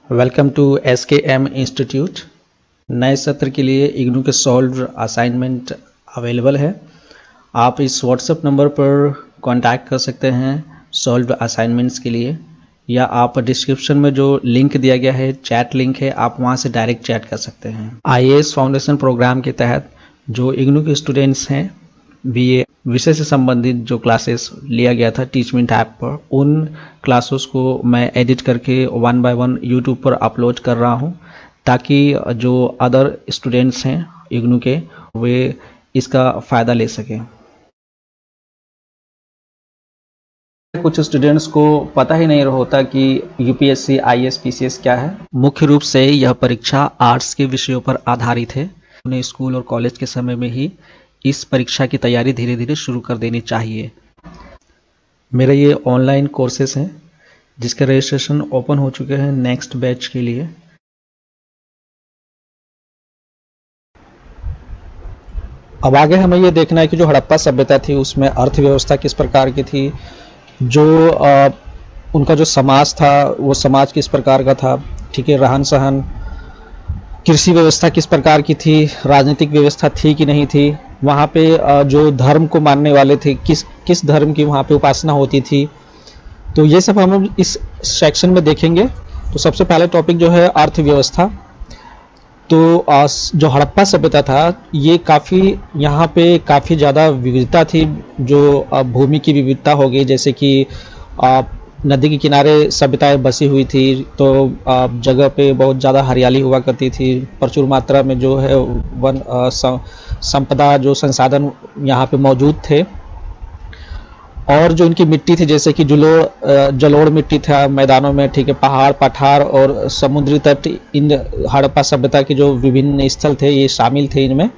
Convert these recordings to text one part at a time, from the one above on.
Welcome to SKM institute. नए सत्र के लिए इग्नू के सॉल्व असाइनमेंट अवेलेबल है। आप इस व्हाट्सएप नंबर पर कांटेक्ट कर सकते हैं सॉल्व असाइनमेंट्स के लिए, या आप डिस्क्रिप्शन में जो लिंक दिया गया है, चैट लिंक है, आप वहां से डायरेक्ट चैट कर सकते हैं। IAS फाउंडेशन प्रोग्राम के तहत जो इग्नू के स्टूडेंट्स हैं, BA विषय से संबंधित जो क्लासेस लिया गया था टीचमेंट ऐप पर, उन क्लासेस को मैं एडिट करके 1 बाय 1 यूट्यूब पर अपलोड कर रहा हूं, ताकि जो अदर स्टूडेंट्स हैं इग्नू के, वे इसका फ़ायदा ले सकें। कुछ स्टूडेंट्स को पता ही नहीं होता कि UPSC IAS PCS क्या है। मुख्य रूप से यह परीक्षा आर्ट्स के विषयों पर आधारित है। उन्हें स्कूल और कॉलेज के समय में ही इस परीक्षा की तैयारी धीरे धीरे शुरू कर देनी चाहिए। मेरे ये ऑनलाइन कोर्सेस हैं जिसके रजिस्ट्रेशन ओपन हो चुके हैं नेक्स्ट बैच के लिए। अब आगे हमें ये देखना है कि जो हड़प्पा सभ्यता थी उसमें अर्थव्यवस्था किस प्रकार की थी, जो उनका जो समाज था वो समाज किस प्रकार का था, ठीक है, रहन सहन, कृषि व्यवस्था किस प्रकार की थी, राजनीतिक व्यवस्था थी कि नहीं थी, वहाँ पे जो धर्म को मानने वाले थे किस धर्म की वहाँ पे उपासना होती थी। तो ये सब हम इस सेक्शन में देखेंगे। तो सबसे पहले टॉपिक जो है अर्थव्यवस्था। तो जो हड़प्पा सभ्यता था ये काफ़ी, यहाँ पे काफ़ी ज़्यादा विविधता थी। जो भूमि की विविधता हो गई, जैसे कि नदी के किनारे सभ्यताएं बसी हुई थी, तो जगह पे बहुत ज़्यादा हरियाली हुआ करती थी, प्रचुर मात्रा में जो है वन संपदा, जो संसाधन यहाँ पे मौजूद थे। और जो इनकी मिट्टी थी, जैसे कि जलोढ़ मिट्टी था मैदानों में, ठीक है, पहाड़ पठार और समुद्री तट, इन हड़प्पा सभ्यता के जो विभिन्न स्थल थे ये शामिल थे इनमें।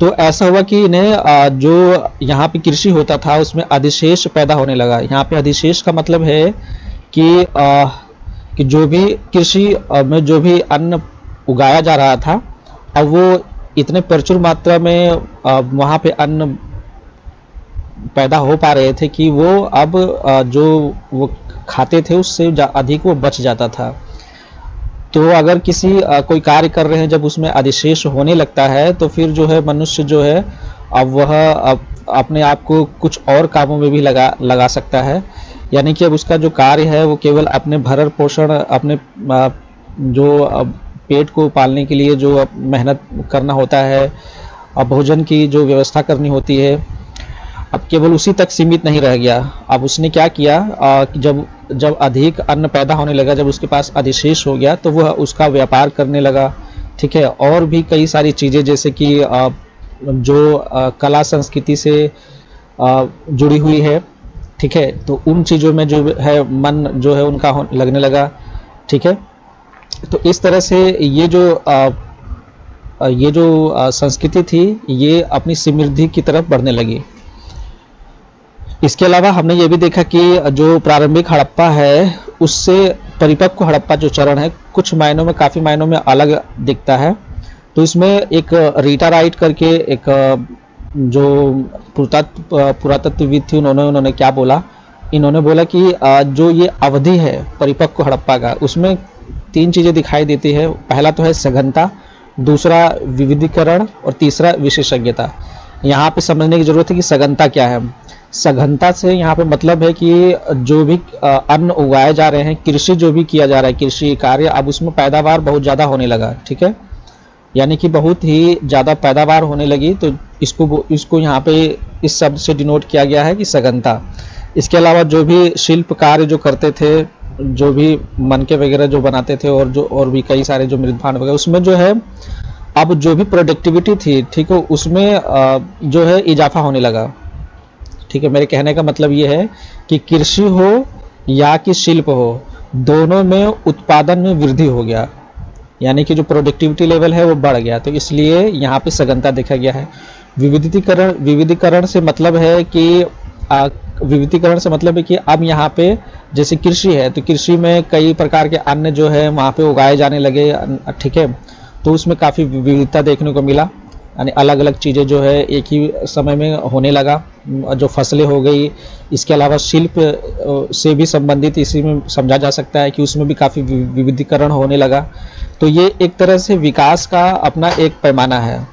तो ऐसा हुआ कि इन्हें जो यहाँ पे कृषि होता था उसमें अधिशेष पैदा होने लगा। यहाँ पे अधिशेष का मतलब है कि जो भी कृषि में जो भी अन्न उगाया जा रहा था, अब वो इतने प्रचुर मात्रा में वहाँ पे अन्न पैदा हो पा रहे थे कि वो अब जो वो खाते थे उससे अधिक वो बच जाता था। तो अगर कोई कार्य कर रहे हैं, जब उसमें अधिशेष होने लगता है तो फिर जो है मनुष्य जो है अब वह अपने आप को कुछ और कामों में भी लगा सकता है। यानी कि अब उसका जो कार्य है वो केवल अपने भरण पोषण, अपने जो पेट को पालने के लिए जो मेहनत करना होता है, भोजन की जो व्यवस्था करनी होती है, अब केवल उसी तक सीमित नहीं रह गया। अब उसने क्या किया, जब अधिक अन्न पैदा होने लगा, जब उसके पास अधिशेष हो गया, तो वह उसका व्यापार करने लगा, ठीक है। और भी कई सारी चीज़ें, जैसे कि जो कला संस्कृति से जुड़ी हुई है, ठीक है, तो उन चीज़ों में जो है मन जो है उनका लगने लगा, ठीक है। तो इस तरह से ये जो संस्कृति थी ये अपनी समृद्धि की तरफ बढ़ने लगी। इसके अलावा हमने ये भी देखा कि जो प्रारंभिक हड़प्पा है उससे परिपक्व हड़प्पा जो चरण है कुछ मायनों में, काफ़ी मायनों में अलग दिखता है। तो इसमें एक रीटा राइट करके एक जो पुरातत्वविद थी, उन्होंने क्या बोला, इन्होंने बोला कि जो ये अवधि है परिपक्व हड़प्पा का, उसमें 3 चीज़ें दिखाई देती है। पहला तो है सघनता, दूसरा विविधीकरण और तीसरा विशेषज्ञता। यहाँ पे समझने की जरूरत है कि सघनता क्या है। सघनता से यहाँ पे मतलब है कि जो भी अन्न उगाए जा रहे हैं, कृषि जो भी किया जा रहा है, कृषि कार्य, अब उसमें पैदावार बहुत ज़्यादा होने लगा, ठीक है, यानी कि बहुत ही ज़्यादा पैदावार होने लगी। तो इसको यहाँ पे इस शब्द से डिनोट किया गया है कि सघनता। इसके अलावा जो भी शिल्प कार्य जो करते थे, जो भी मनके वगैरह जो बनाते थे, और भी कई सारे जो मृदभांड वगैरह, उसमें जो है अब जो भी प्रोडक्टिविटी थी, ठीक है, उसमें जो है इजाफा होने लगा, ठीक है। मेरे कहने का मतलब ये है कि कृषि हो या कि शिल्प हो, दोनों में उत्पादन में वृद्धि हो गया, यानी कि जो प्रोडक्टिविटी लेवल है वो बढ़ गया। तो इसलिए यहाँ पे सघनता देखा गया है। विविधीकरण से मतलब है कि अब यहाँ पे जैसे कृषि है, तो कृषि में कई प्रकार के अन्न जो है वहाँ पे उगाए जाने लगे, ठीक है, तो उसमें काफ़ी विविधता देखने को मिला। यानी अलग अलग चीज़ें जो है एक ही समय में होने लगा, जो फसलें हो गई। इसके अलावा शिल्प से भी संबंधित इसी में समझा जा सकता है कि उसमें भी काफ़ी विविधीकरण होने लगा। तो ये एक तरह से विकास का अपना एक पैमाना है।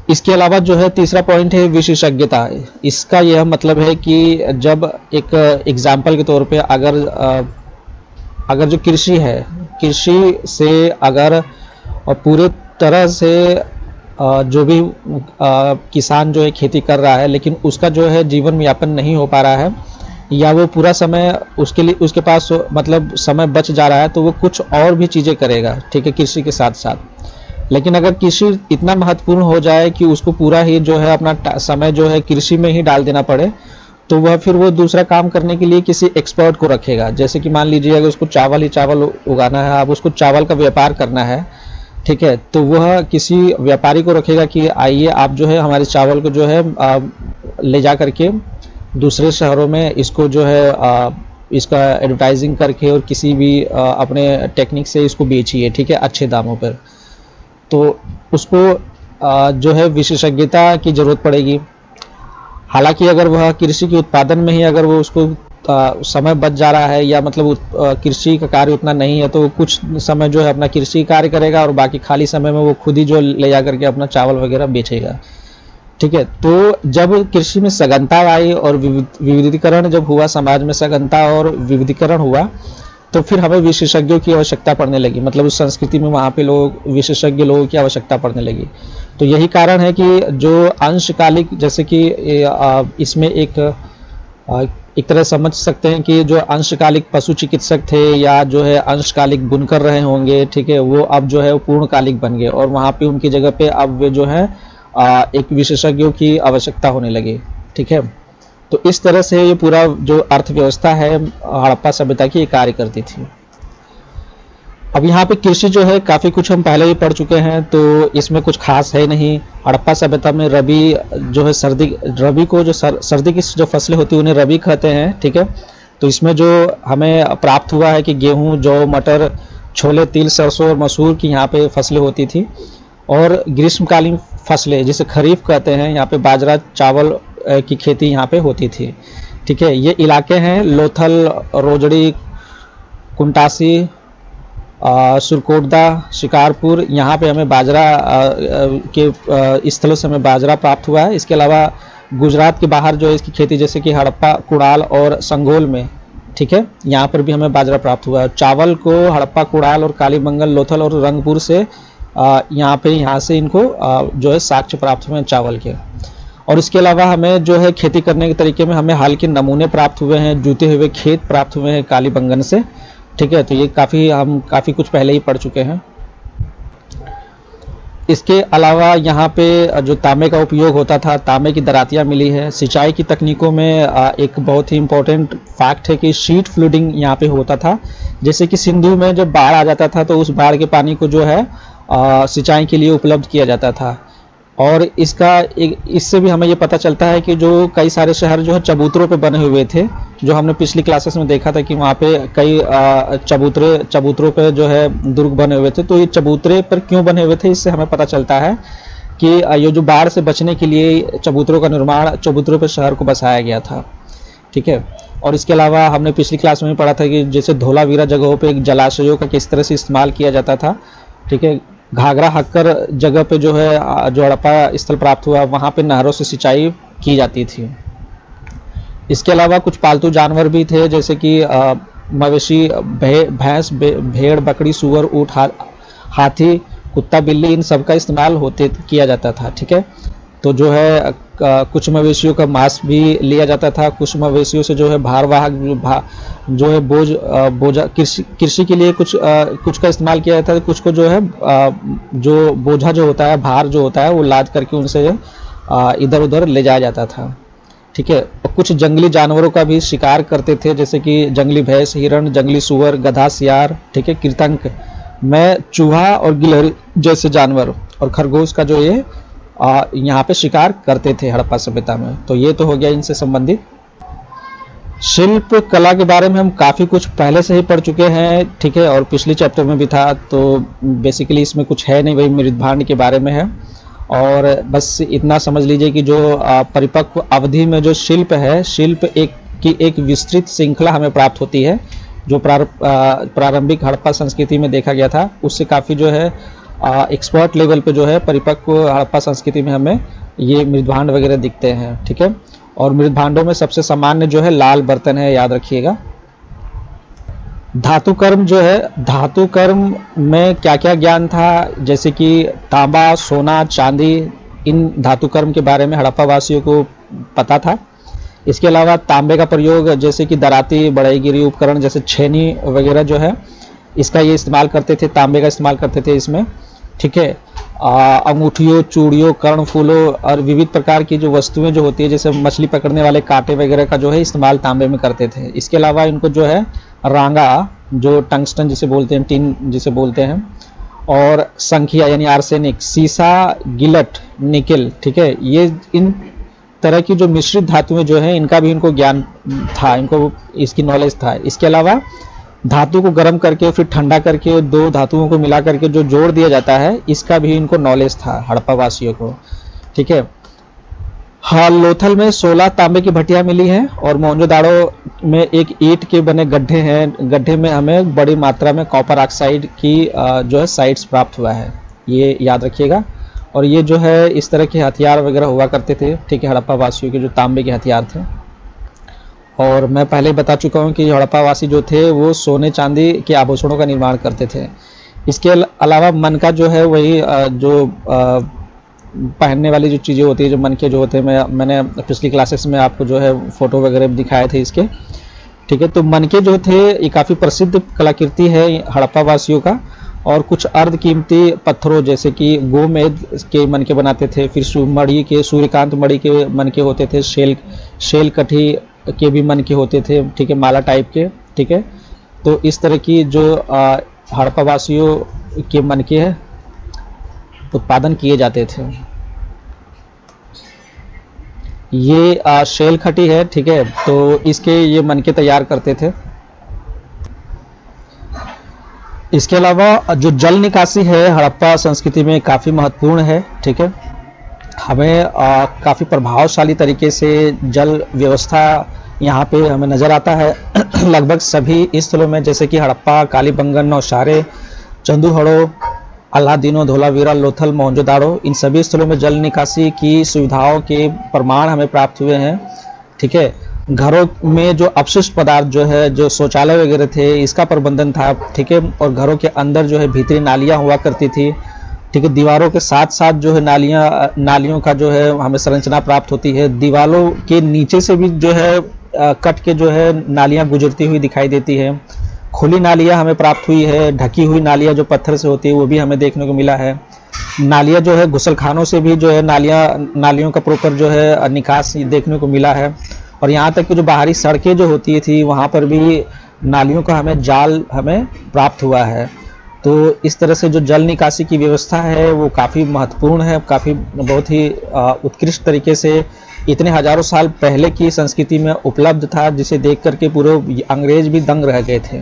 इसके अलावा जो है तीसरा पॉइंट है विशेषज्ञता। इसका यह मतलब है कि जब एक एग्जाम्पल के तौर पे अगर जो कृषि है, कृषि से अगर पूरे तरह से जो भी किसान जो है खेती कर रहा है, लेकिन उसका जो है जीवन यापन नहीं हो पा रहा है, या वो पूरा समय उसके लिए उसके पास मतलब समय बच जा रहा है, तो वो कुछ और भी चीज़ें करेगा, ठीक है, कृषि के साथ साथ। लेकिन अगर कृषि इतना महत्वपूर्ण हो जाए कि उसको पूरा ही जो है अपना समय जो है कृषि में ही डाल देना पड़े, तो वह फिर वो दूसरा काम करने के लिए किसी एक्सपर्ट को रखेगा। जैसे कि मान लीजिए अगर उसको चावल ही चावल उगाना है, अब उसको चावल का व्यापार करना है, ठीक है, तो वह किसी व्यापारी को रखेगा कि आइए आप जो है हमारे चावल को जो है ले जा करके दूसरे शहरों में इसको जो है इसका एडवर्टाइजिंग करके और किसी भी अपने टेक्निक से इसको बेचिए, ठीक है, अच्छे दामों पर। तो उसको जो है विशेषज्ञता की ज़रूरत पड़ेगी। हालांकि अगर वह कृषि के उत्पादन में ही अगर वो उसको समय बच जा रहा है, या मतलब कृषि का कार्य उतना नहीं है, तो कुछ समय जो है अपना कृषि कार्य करेगा और बाकी खाली समय में वो खुद ही जो ले जा करके अपना चावल वगैरह बेचेगा, ठीक है। तो जब कृषि में सघनता आई और विविधीकरण जब हुआ, समाज में सघनता और विविधीकरण हुआ, तो फिर हमें विशेषज्ञों की आवश्यकता पड़ने लगी। मतलब उस संस्कृति में वहाँ पे विशेषज्ञ लोगों की आवश्यकता पड़ने लगी। तो यही कारण है कि जो अंशकालिक, जैसे कि इसमें एक तरह समझ सकते हैं कि जो अंशकालिक पशु चिकित्सक थे या जो है अंशकालिक बुनकर रहे होंगे, ठीक है, वो अब जो है वो पूर्णकालिक बन गए, और वहाँ पे उनकी जगह पे अब वे जो है एक विशेषज्ञों की आवश्यकता होने लगी, ठीक है। तो इस तरह से ये पूरा जो अर्थव्यवस्था है हड़प्पा सभ्यता की कार्य करती थी। अब यहाँ पे कृषि जो है काफ़ी कुछ हम पहले ही पढ़ चुके हैं, तो इसमें कुछ खास है नहीं। हड़प्पा सभ्यता में रबी जो है रबी को जो सर्दी की जो फसलें होती है उन्हें रबी कहते हैं, ठीक है। तो इसमें जो हमें प्राप्त हुआ है कि गेहूं, जौ, मटर, छोले, तिल, सरसों और मसूर की यहाँ पे फसलें होती थी। और ग्रीष्मकालीन फसलें जिसे खरीफ कहते हैं, यहाँ पे बाजरा, चावल की खेती यहाँ पे होती थी, ठीक है। ये इलाके हैं लोथल, रोजड़ी, कुंटासी, सुरकोटदा, शिकारपुर, यहाँ पे हमें बाजरा के स्थलों से हमें बाजरा प्राप्त हुआ है। इसके अलावा गुजरात के बाहर जो है इसकी खेती, जैसे कि हड़प्पा, कुड़ाल और संगोल में, ठीक है, यहाँ पर भी हमें बाजरा प्राप्त हुआ है। चावल को हड़प्पा, कुड़ाल और कालीबंगन, लोथल और रंगपुर से यहाँ से इनको जो है साक्ष्य प्राप्त हुए हैं चावल के। और इसके अलावा हमें जो है खेती करने के तरीके में हमें हाल के नमूने प्राप्त हुए हैं, जूते हुए खेत प्राप्त हुए हैं कालीबंगन से, ठीक है। तो ये हम काफ़ी कुछ पहले ही पढ़ चुके हैं। इसके अलावा यहाँ पे जो तांबे का उपयोग होता था, तांबे की दरातियाँ मिली है। सिंचाई की तकनीकों में एक बहुत ही इम्पोर्टेंट फैक्ट है कि शीट फ्लूडिंग यहाँ पे होता था। जैसे कि सिंधु में जब बाढ़ आ जाता था तो उस बाढ़ के पानी को जो है सिंचाई के लिए उपलब्ध किया जाता था। और इससे भी हमें ये पता चलता है कि जो कई सारे शहर जो है चबूतरों पे बने हुए थे, जो हमने पिछली क्लासेस में देखा था कि वहाँ पे कई चबूतरों पे जो है दुर्ग बने हुए थे। तो ये चबूतरे पर क्यों बने हुए थे, इससे हमें पता चलता है कि ये जो बाढ़ से बचने के लिए चबूतरों का निर्माण, चबूतरों पर शहर को बसाया गया था, ठीक है। और इसके अलावा हमने पिछली क्लास में पढ़ा था कि जैसे धोलावीरा जगहों पर जलाशयों का किस तरह से इस्तेमाल किया जाता था, ठीक है। घाघरा हक्कर जगह पे जो है जो हड़प्पा स्थल प्राप्त हुआ, वहाँ पे नहरों से सिंचाई की जाती थी। इसके अलावा कुछ पालतू जानवर भी थे, जैसे कि मवेशी, भैंस, भेड़, बकरी, सुअर, ऊँट, हाथी, कुत्ता, बिल्ली, इन सब का इस्तेमाल किया जाता था, ठीक है। तो जो है कुछ मवेशियों का मांस भी लिया जाता था। कुछ मवेशियों से जो है भारवाहक जो है बोझा कृषि के लिए कुछ का इस्तेमाल किया जाता है। कुछ को जो है जो बोझा जो होता है, भार जो होता है, वो लाद करके उनसे इधर उधर ले जाया जाता था, ठीक है। और कुछ जंगली जानवरों का भी शिकार करते थे, जैसे कि जंगली भैंस, हिरण, जंगली सुअर, गधा, सियार, ठीक है, कृतंक में चूहा और गिलहरी जैसे जानवर और खरगोश का जो ये यहाँ पे शिकार करते थे हड़प्पा सभ्यता में। तो ये तो हो गया इनसे संबंधित। शिल्प कला के बारे में हम काफ़ी कुछ पहले से ही पढ़ चुके हैं, ठीक है, और पिछले चैप्टर में भी था। तो बेसिकली इसमें कुछ है नहीं, वही मृदभांड के बारे में है। और बस इतना समझ लीजिए कि जो परिपक्व अवधि में जो शिल्प है, शिल्प एक विस्तृत श्रृंखला हमें प्राप्त होती है, जो प्रारंभिक हड़प्पा संस्कृति में देखा गया था, उससे काफ़ी जो है एक्सपर्ट लेवल पे जो है परिपक्व हड़प्पा संस्कृति में हमें ये मृदभांड वगैरह दिखते हैं। ठीक है, और मृदभांडों में सबसे सामान्य जो है लाल बर्तन है, याद रखिएगा। धातु कर्म जो है, धातु कर्म में क्या क्या ज्ञान था, जैसे कि तांबा, सोना, चांदी, इन धातु कर्म के बारे में हड़प्पा वासियों को पता था। इसके अलावा तांबे का प्रयोग जैसे कि दराती, बढ़ईगिरी उपकरण जैसे छेनी वगैरह जो है, इसका ये इस्तेमाल करते थे, तांबे का इस्तेमाल करते थे इसमें। ठीक है, अंगूठियों, चूड़ियों, कर्णफूलों और विविध प्रकार की जो वस्तुएं जो होती है, जैसे मछली पकड़ने वाले कांटे वगैरह का जो है इस्तेमाल तांबे में करते थे। इसके अलावा इनको जो है रांगा, जो टंगस्टन जिसे बोलते हैं, टिन जिसे बोलते हैं, और संखिया यानी आर्सेनिक, सीसा, गिलट, निकेल, ठीक है, ये इन तरह की जो मिश्रित धातुएं जो है इनका भी इनको ज्ञान था, इनको इसकी नॉलेज था। इसके अलावा धातु को गर्म करके फिर ठंडा करके दो धातुओं को मिला करके जो जोड़ दिया जाता है, इसका भी इनको नॉलेज था हड़प्पा वासियों को। ठीक है, हाँ, लोथल में 16 तांबे की भट्टियां मिली हैं और मोहनजोदाड़ो में एक ईंट के बने गड्ढे हैं, गड्ढे में हमें बड़ी मात्रा में कॉपर ऑक्साइड की जो है साइट्स प्राप्त हुआ है, ये याद रखिएगा। और ये जो है इस तरह के हथियार वगैरह हुआ करते थे। ठीक है, हड़प्पा वासियों के जो तांबे के हथियार थे। और मैं पहले बता चुका हूँ कि हड़प्पा वासी जो थे वो सोने चांदी के आभूषणों का निर्माण करते थे। इसके अलावा मन का जो है वही जो पहनने वाली जो चीज़ें होती है, जो मन के जो होते हैं, मैंने पिछली क्लासेस में आपको जो है फ़ोटो वगैरह दिखाए थे इसके। ठीक है, तो मन के जो थे ये काफ़ी प्रसिद्ध कलाकृति है हड़प्पा वासियों का। और कुछ अर्ध कीमती पत्थरों जैसे कि गोमेद के मन के बनाते थे, फिर मणि के, सूर्यकांत मणि के मन के होते थे, शेल कठी के भी मन के होते थे। ठीक है, माला टाइप के। ठीक है, तो इस तरह की जो हड़प्पा वासियों के मन के उत्पादन किए जाते थे। ये शेल खटी है। ठीक है, तो इसके ये मन के तैयार करते थे। इसके अलावा जो जल निकासी है हड़प्पा संस्कृति में काफ़ी महत्वपूर्ण है। ठीक है, हमें काफ़ी प्रभावशाली तरीके से जल व्यवस्था यहाँ पे हमें नज़र आता है लगभग सभी स्थलों में, जैसे कि हड़प्पा, कालीबंगन, नौशारे, चंदूहड़ो, अलादीनो, धोलावीरा, लोथल, मोहनजोदाड़ो, इन सभी स्थलों में जल निकासी की सुविधाओं के प्रमाण हमें प्राप्त हुए हैं। ठीक है, घरों में जो अपशिष्ट पदार्थ जो है, जो शौचालय वगैरह थे, इसका प्रबंधन था। ठीक है, और घरों के अंदर जो है भीतरी नालियाँ हुआ करती थी। ठीक है, दीवारों के साथ साथ जो है नालियों का जो है हमें संरचना प्राप्त होती है। दीवारों के नीचे से भी जो है कट के जो है नालियाँ गुजरती हुई दिखाई देती है। खुली नालियाँ हमें प्राप्त हुई है। ढकी हुई नालियाँ जो पत्थर से होती है वो भी हमें देखने को मिला है। नालियाँ जो है घुसलखानों से भी जो है नालियों का प्रॉपर जो है निकास देखने को मिला है। और यहाँ तक कि जो बाहरी सड़कें जो होती थी वहाँ पर भी नालियों का हमें जाल हमें प्राप्त हुआ है। तो इस तरह से जो जल निकासी की व्यवस्था है वो काफ़ी महत्वपूर्ण है, काफ़ी बहुत ही उत्कृष्ट तरीके से इतने हजारों साल पहले की संस्कृति में उपलब्ध था, जिसे देख करके पूरे अंग्रेज भी दंग रह गए थे।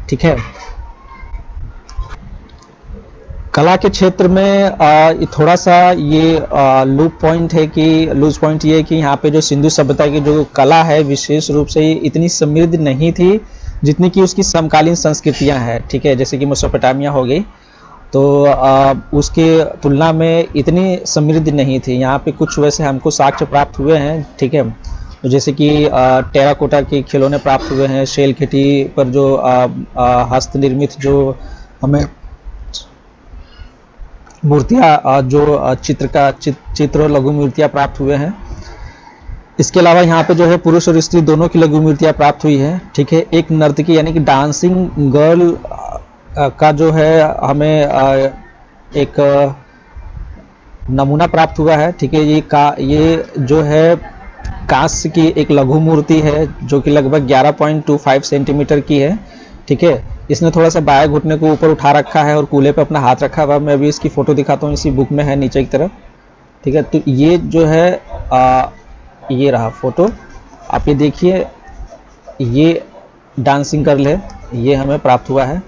ठीक है, कला के क्षेत्र में थोड़ा सा ये लूज पॉइंट ये है कि यहाँ पे जो सिंधु सभ्यता की जो कला है विशेष रूप से इतनी समृद्ध नहीं थी जितनी कि उसकी समकालीन संस्कृतियाँ हैं। ठीक है, जैसे कि मेसोपोटामिया हो गई, तो उसके तुलना में इतनी समृद्ध नहीं थी। यहाँ पे कुछ वैसे हमको साक्ष्य प्राप्त हुए हैं। ठीक है, तो जैसे कि टेराकोटा के खिलौने प्राप्त हुए हैं, शेल खेती पर जो हस्त निर्मित जो हमें मूर्तियाँ जो चित्र और लघु मूर्तियाँ प्राप्त हुए हैं। इसके अलावा यहाँ पे जो है पुरुष और स्त्री दोनों की लघु मूर्तियाँ प्राप्त हुई है। ठीक है, एक नर्तकी यानी कि डांसिंग गर्ल का जो है हमें एक नमूना प्राप्त हुआ है। ठीक है, ये जो है कांस्य की एक लघु मूर्ति है जो कि लगभग 11.25 सेंटीमीटर की है। ठीक है, इसने थोड़ा सा बाएं घुटने को ऊपर उठा रखा है और कूल्हे पे अपना हाथ रखा हुआ। मैं अभी इसकी फ़ोटो दिखाता हूँ, इसी बुक में है नीचे की तरफ। ठीक है, तो ये जो है ये रहा फोटो, आप ये देखिए, ये डांसिंग गर्ल है, ये हमें प्राप्त हुआ है।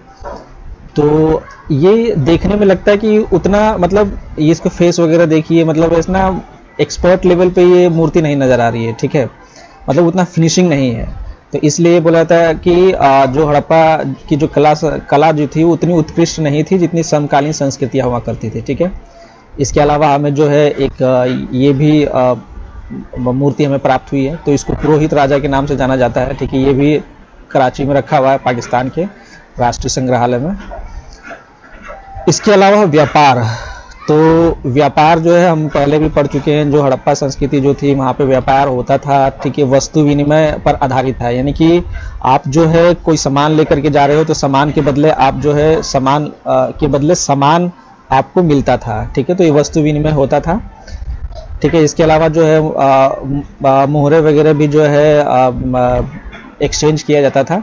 तो ये देखने में लगता है कि उतना मतलब ये इसका फेस वगैरह देखिए, मतलब इतना एक्सपर्ट लेवल पे ये मूर्ति नहीं नज़र आ रही है, ठीक है, मतलब उतना फिनिशिंग नहीं है। तो इसलिए बोला था कि जो हड़प्पा की जो कला जो थी वो उतनी उत्कृष्ट नहीं थी जितनी समकालीन संस्कृतियाँ हुआ करती थी, ठीक है। इसके अलावा हमें जो है एक ये भी मूर्ति हमें प्राप्त हुई है, तो इसको पुरोहित राजा के नाम से जाना जाता है, ठीक है। ये भी कराची में रखा हुआ है, पाकिस्तान के राष्ट्रीय संग्रहालय में। इसके अलावा व्यापार, तो व्यापार जो है हम पहले भी पढ़ चुके हैं, जो हड़प्पा संस्कृति जो थी वहाँ पे व्यापार होता था, ठीक है, वस्तु विनिमय पर आधारित था। यानी कि आप जो है कोई सामान लेकर के जा रहे हो तो सामान के बदले आप जो है सामान के बदले सामान आपको मिलता था, ठीक है, तो ये वस्तु विनिमय होता था, ठीक है। इसके अलावा जो है मोहरे वगैरह भी जो है एक्सचेंज किया जाता था।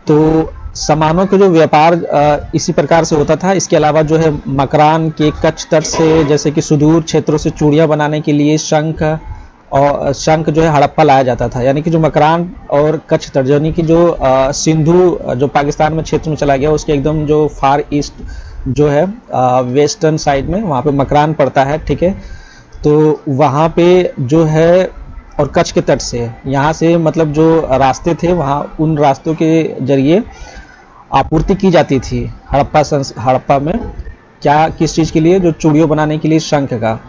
तो सामानों के जो व्यापार इसी प्रकार से होता था। इसके अलावा जो है मकरान के कच्छ तट से, जैसे कि सुदूर क्षेत्रों से चूड़ियाँ बनाने के लिए शंख और शंख जो है हड़प्पा लाया जाता था। यानी कि जो मकरान और कच्छ तट, यानी कि जो सिंधु जो पाकिस्तान में क्षेत्र में चला गया, उसके एकदम जो फार ईस्ट जो है वेस्टर्न साइड में, वहाँ पे मकरान पड़ता है, ठीक है। तो वहाँ पे जो है और कच्छ के तट से, यहाँ से मतलब जो रास्ते थे वहाँ, उन रास्तों के जरिए आपूर्ति की जाती थी हड़प्पा में। क्या, किस चीज़ के लिए? जो चूड़ियों बनाने के लिए शंख का,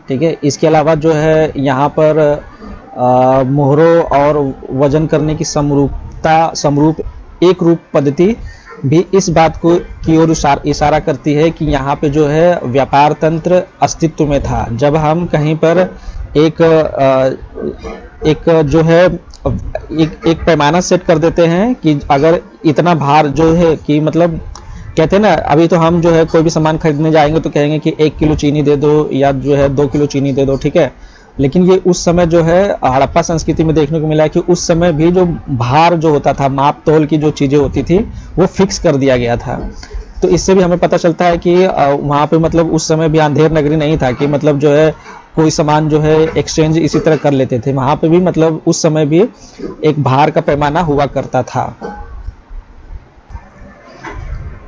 ठीक है। इसके अलावा जो है यहाँ पर मोहरों और वजन करने की समरूप एक रूप पद्धति भी इस बात को की ओर इशारा करती है कि यहाँ पे जो है व्यापार तंत्र अस्तित्व में था। जब हम कहीं पर एक जो है एक पैमाना सेट कर देते हैं कि अगर इतना भार जो है कि मतलब कहते हैं ना, अभी तो हम जो है कोई भी सामान खरीदने जाएंगे तो कहेंगे कि 1 किलो चीनी दे दो या जो है 2 किलो चीनी दे दो, ठीक है। लेकिन ये उस समय जो है हड़प्पा संस्कृति में देखने को मिला है कि उस समय भी जो भार जो होता था, माप तोल की जो चीज़ें होती थी, वो फिक्स कर दिया गया था। तो इससे भी हमें पता चलता है कि वहाँ पे मतलब उस समय भी अंधेर नगरी नहीं था कि मतलब जो है कोई सामान जो है एक्सचेंज इसी तरह कर लेते थे। वहाँ पे भी मतलब उस समय भी एक भार का पैमाना हुआ करता था।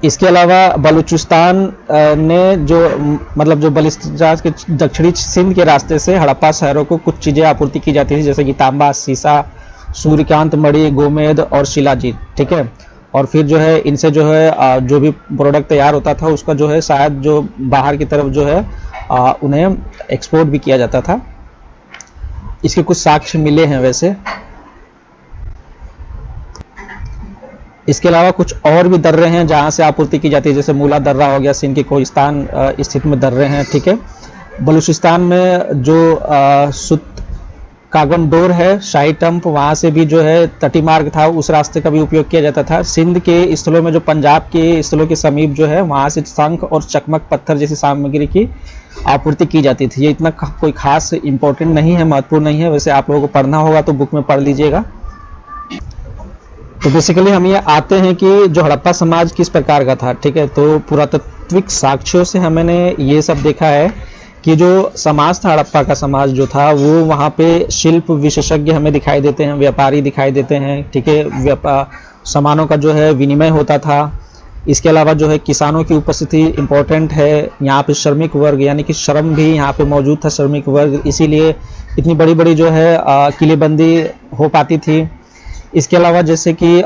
इसके अलावा बलूचिस्तान ने जो मतलब जो बलिस्तान के दक्षिणी सिंध के रास्ते से हड़प्पा शहरों को कुछ चीज़ें आपूर्ति की जाती थी, जैसे कि तांबा, सीसा, सूर्यकांत मणि, गोमेद और शिलाजीत, ठीक है। और फिर जो है इनसे जो है जो भी प्रोडक्ट तैयार होता था उसका जो है शायद जो बाहर की तरफ जो है उन्हें एक्सपोर्ट भी किया जाता था। इसके कुछ साक्ष्य मिले हैं वैसे। इसके अलावा कुछ और भी दर्रे हैं जहाँ से आपूर्ति की जाती है, जैसे मूला दर्रा हो गया, सिंध के कोहिस्तान स्थित में दर्रे हैं, ठीक है। बलूचिस्तान में जो कागनडोर है, शाही टंप, वहाँ से भी जो है तटी मार्ग था, उस रास्ते का भी उपयोग किया जाता था। सिंध के स्थलों में जो पंजाब के स्थलों के समीप जो है वहाँ से शंख और चकमक पत्थर जैसी सामग्री की आपूर्ति की जाती थी। ये इतना कोई खास इंपॉर्टेंट नहीं है, महत्वपूर्ण नहीं है, वैसे आप लोगों को पढ़ना होगा तो बुक में पढ़ लीजिएगा। तो बेसिकली हम ये आते हैं कि जो हड़प्पा समाज किस प्रकार का था, ठीक है। तो पुरातात्विक साक्ष्यों से हमने ये सब देखा है कि जो समाज था, हड़प्पा का समाज जो था, वो वहाँ पे शिल्प विशेषज्ञ हमें दिखाई देते हैं, व्यापारी दिखाई देते हैं, ठीक है। सामानों का जो है विनिमय होता था। इसके अलावा जो है किसानों की उपस्थिति इम्पोर्टेंट है। यहाँ पे श्रमिक वर्ग यानी कि श्रम भी यहाँ पे मौजूद था, श्रमिक वर्ग, इसीलिए इतनी बड़ी बड़ी जो है किलेबंदी हो पाती थी। इसके अलावा जैसे कि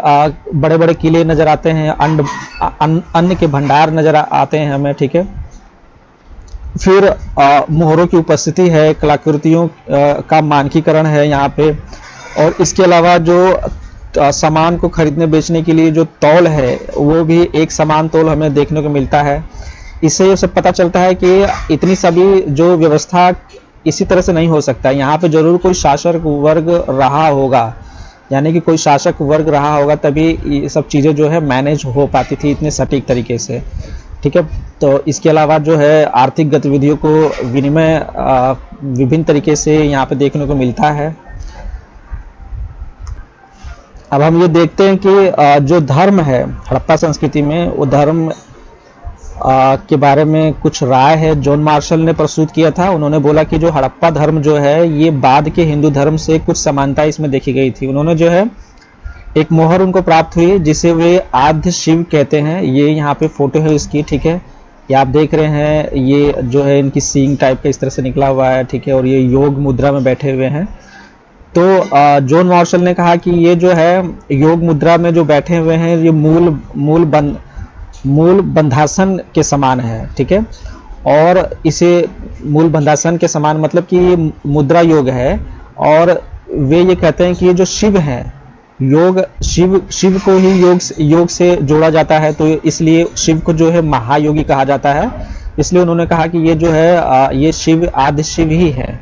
बड़े बड़े किले नज़र आते हैं, अन्न के भंडार नज़र आते हैं हमें, ठीक है। फिर मोहरों की उपस्थिति है, कलाकृतियों का मानकीकरण है यहाँ पे। और इसके अलावा जो सामान को खरीदने बेचने के लिए जो तौल है वो भी एक समान तौल हमें देखने को मिलता है। इससे ये सब पता चलता है कि इतनी सभी जो व्यवस्था इसी तरह से नहीं हो सकता, यहाँ पे जरूर कोई शासक वर्ग रहा होगा, यानी कि कोई शासक वर्ग रहा होगा तभी ये सब चीज़ें जो है मैनेज हो पाती थी इतने सटीक तरीके से, ठीक है। तो इसके अलावा जो है आर्थिक गतिविधियों को विनिमय विभिन्न तरीके से यहाँ पे देखने को मिलता है। अब हम ये देखते हैं कि जो धर्म है हड़प्पा संस्कृति में, वो धर्म के बारे में कुछ राय है जॉन मार्शल ने प्रस्तुत किया था। उन्होंने बोला कि जो हड़प्पा धर्म जो है ये बाद के हिंदू धर्म से कुछ समानता इसमें देखी गई थी। उन्होंने जो है एक मोहर उनको प्राप्त हुई जिसे वे आद्य शिव कहते हैं। ये यहाँ पे फोटो है इसकी, ठीक है, ये आप देख रहे हैं, ये जो है इनकी सींग टाइप का इस तरह से निकला हुआ है, ठीक है, और ये योग मुद्रा में बैठे हुए हैं। तो जॉन मार्शल ने कहा कि ये जो है योग मुद्रा में जो बैठे हुए हैं ये मूल बंधासन के समान है, ठीक है, और इसे मूल बंधासन के समान मतलब कि ये मुद्रा योग है। और वे ये कहते हैं कि ये जो शिव है, शिव को ही योग से जोड़ा जाता है, तो इसलिए शिव को जो है महायोगी कहा जाता है। इसलिए उन्होंने कहा कि ये जो है ये शिव आदि शिव ही है।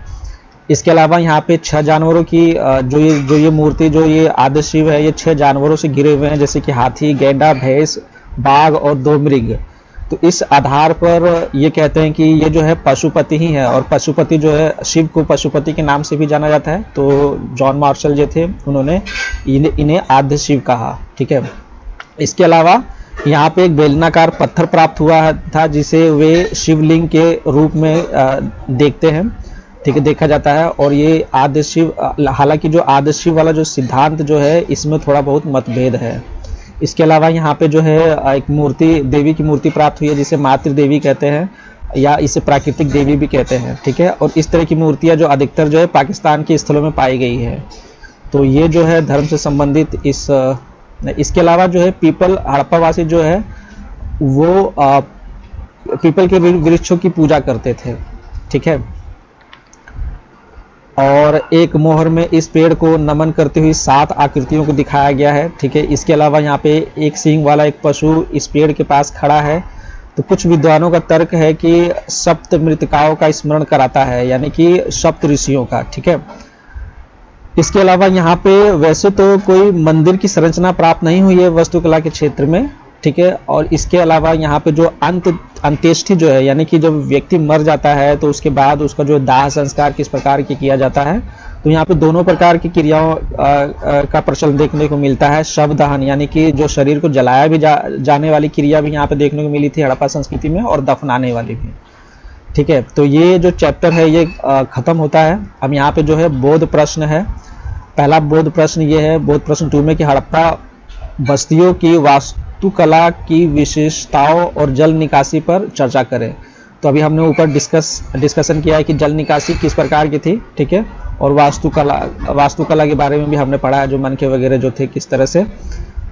इसके अलावा यहाँ पे 6 जानवरों की जो ये मूर्ति, जो ये आदि शिव है, ये 6 जानवरों से घिरे हुए हैं, जैसे कि हाथी, गैंडा, भैंस, बाघ और 2 मृग। तो इस आधार पर ये कहते हैं कि ये जो है पशुपति ही है, और पशुपति जो है, शिव को पशुपति के नाम से भी जाना जाता है। तो जॉन मार्शल जो थे उन्होंने इन्हें आद्य शिव कहा, ठीक है। इसके अलावा यहाँ पे एक बेलनाकार पत्थर प्राप्त हुआ था जिसे वे शिवलिंग के रूप में देखते हैं, ठीक है, देखा जाता है। और ये आद्य शिव, हालांकि जो आद्य शिव वाला जो सिद्धांत जो है इसमें थोड़ा बहुत मतभेद है। इसके अलावा यहाँ पे जो है एक मूर्ति, देवी की मूर्ति प्राप्त हुई है जिसे मातृ देवी कहते हैं, या इसे प्राकृतिक देवी भी कहते हैं, ठीक है। और इस तरह की मूर्तियाँ जो अधिकतर जो है पाकिस्तान के स्थलों में पाई गई है। तो ये जो है धर्म से संबंधित इसके अलावा जो है पीपल, हड़प्पा वासी जो है वो पीपल के वृक्षों की पूजा करते थे, ठीक है। और एक मोहर में इस पेड़ को नमन करती हुई 7 आकृतियों को दिखाया गया है, ठीक है। इसके अलावा यहाँ पे एक सींग वाला एक पशु इस पेड़ के पास खड़ा है। तो कुछ विद्वानों का तर्क है कि सप्त मृतकाओं का स्मरण कराता है, यानी कि सप्त ऋषियों का, ठीक है। इसके अलावा यहाँ पे वैसे तो कोई मंदिर की संरचना प्राप्त नहीं हुई है वास्तुकला के क्षेत्र में, ठीक है। और इसके अलावा यहाँ पे जो अंत्येष्टि जो है, यानी कि जब व्यक्ति मर जाता है तो उसके बाद उसका जो दाह संस्कार किस प्रकार की किया जाता है, तो यहाँ पे दोनों प्रकार की क्रियाओं का प्रचलन देखने को मिलता है। शव दहन, यानी कि जो शरीर को जलाया भी जाने वाली क्रिया भी यहाँ पे देखने को मिली थी हड़प्पा संस्कृति में, और दफनाने वाली भी, ठीक है। तो ये जो चैप्टर है ये खत्म होता है। अब यहाँ पे जो है बोध प्रश्न है। पहला बोध प्रश्न ये है, बोध प्रश्न 2 में, कि हड़प्पा बस्तियों की वास्तुकला की विशेषताओं और जल निकासी पर चर्चा करें। तो अभी हमने ऊपर डिस्कशन किया है कि जल निकासी किस प्रकार की थी, ठीक है, और वास्तुकला के बारे में भी हमने पढ़ा है, जो मनके वगैरह जो थे किस तरह से।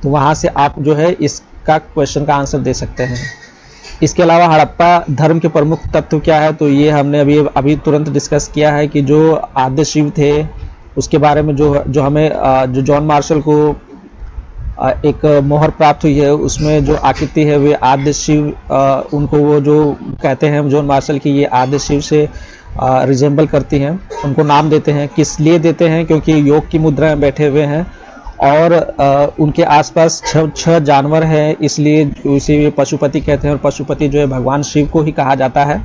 तो वहाँ से आप जो है इसका क्वेश्चन का आंसर दे सकते हैं। इसके अलावा हड़प्पा धर्म के प्रमुख तत्व क्या है, तो ये हमने अभी तुरंत डिस्कस किया है कि जो आद्य शिव थे उसके बारे में जो हमें जो जॉन मार्शल को एक मोहर प्राप्त हुई है, उसमें जो आकृति है वे आद्य शिव, उनको वो जो कहते हैं जॉन मार्शल की ये आद्य शिव से रिजेंबल करती हैं। उनको नाम देते हैं, किस लिए देते हैं, क्योंकि योग की मुद्रा में बैठे हुए हैं और उनके आसपास 6 जानवर हैं, इसलिए उसे पशुपति कहते हैं, और पशुपति जो है भगवान शिव को ही कहा जाता है।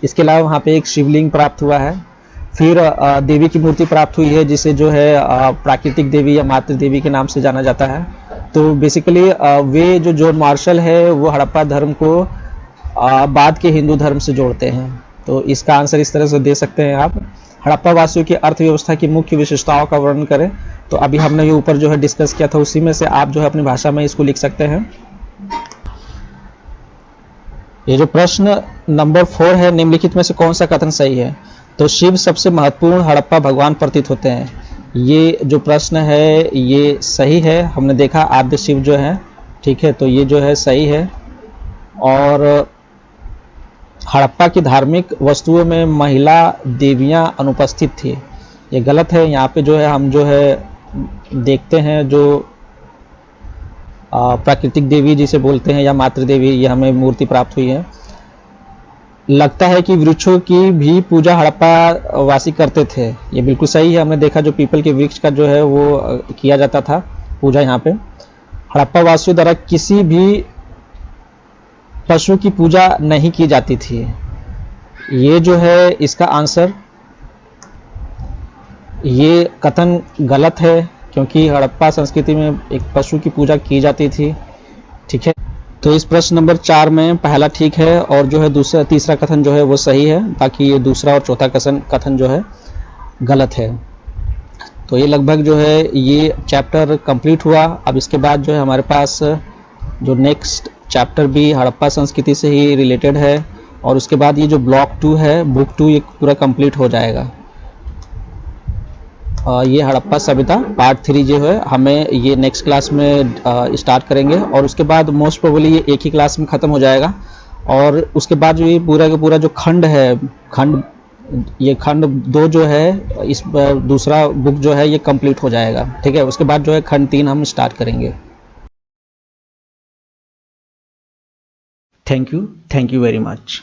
इसके अलावा वहाँ पे एक शिवलिंग प्राप्त हुआ है। फिर देवी की मूर्ति प्राप्त हुई है जिसे जो है प्राकृतिक देवी या मातृ देवी के नाम से जाना जाता है। तो बेसिकली वे जो जॉन मार्शल है वो हड़प्पा धर्म को बाद के हिंदू धर्म से जोड़ते हैं। तो इसका आंसर इस तरह से दे सकते हैं आप। हड़प्पा वासियों की अर्थव्यवस्था की मुख्य विशेषताओं का वर्णन करें। तो अभी हमने ये ऊपर जो है डिस्कस किया था, उसी में से आप जो है अपनी भाषा में इसको लिख सकते हैं। ये जो प्रश्न नंबर 4 है, निम्नलिखित में से कौन सा कथन सही है। तो शिव सबसे महत्वपूर्ण हड़प्पा भगवान प्रतीत होते हैं। ये जो प्रश्न है ये सही है। हमने देखा आद्य शिव जो है, ठीक है, तो ये जो है सही है। और हड़प्पा की धार्मिक वस्तुओं में महिला देवियां अनुपस्थित थी, ये गलत है। यहाँ पे जो है हम जो है देखते हैं जो प्राकृतिक देवी जिसे बोलते हैं या मातृ देवी, ये हमें मूर्ति प्राप्त हुई है। लगता है कि वृक्षों की भी पूजा हड़प्पा वासी करते थे, ये बिल्कुल सही है। हमने देखा जो पीपल के वृक्ष का जो है वो किया जाता था पूजा यहाँ पे। हड़प्पा वासियों द्वारा किसी भी पशु की पूजा नहीं की जाती थी, ये जो है इसका आंसर, ये कथन गलत है, क्योंकि हड़प्पा संस्कृति में एक पशु की पूजा की जाती थी, ठीक है। तो इस प्रश्न नंबर 4 में पहला ठीक है और जो है तीसरा कथन जो है वो सही है, बाकी ये दूसरा और चौथा कथन जो है गलत है। तो ये लगभग जो है ये चैप्टर कंप्लीट हुआ। अब इसके बाद जो है हमारे पास जो नेक्स्ट चैप्टर भी हड़प्पा संस्कृति से ही रिलेटेड है, और उसके बाद ये जो ब्लॉक 2 है, बुक 2, ये पूरा कंप्लीट हो जाएगा। ये हड़प्पा सभ्यता पार्ट 3 जो है हमें ये नेक्स्ट क्लास में स्टार्ट करेंगे, और उसके बाद मोस्ट प्रोबेबली ये एक ही क्लास में ख़त्म हो जाएगा। और उसके बाद जो ये पूरा का पूरा जो खंड है, ये खंड 2 जो है, इस दूसरा बुक जो है ये कंप्लीट हो जाएगा। ठीक है, उसके बाद जो है खंड 3 हम स्टार्ट करेंगे। Thank you very much.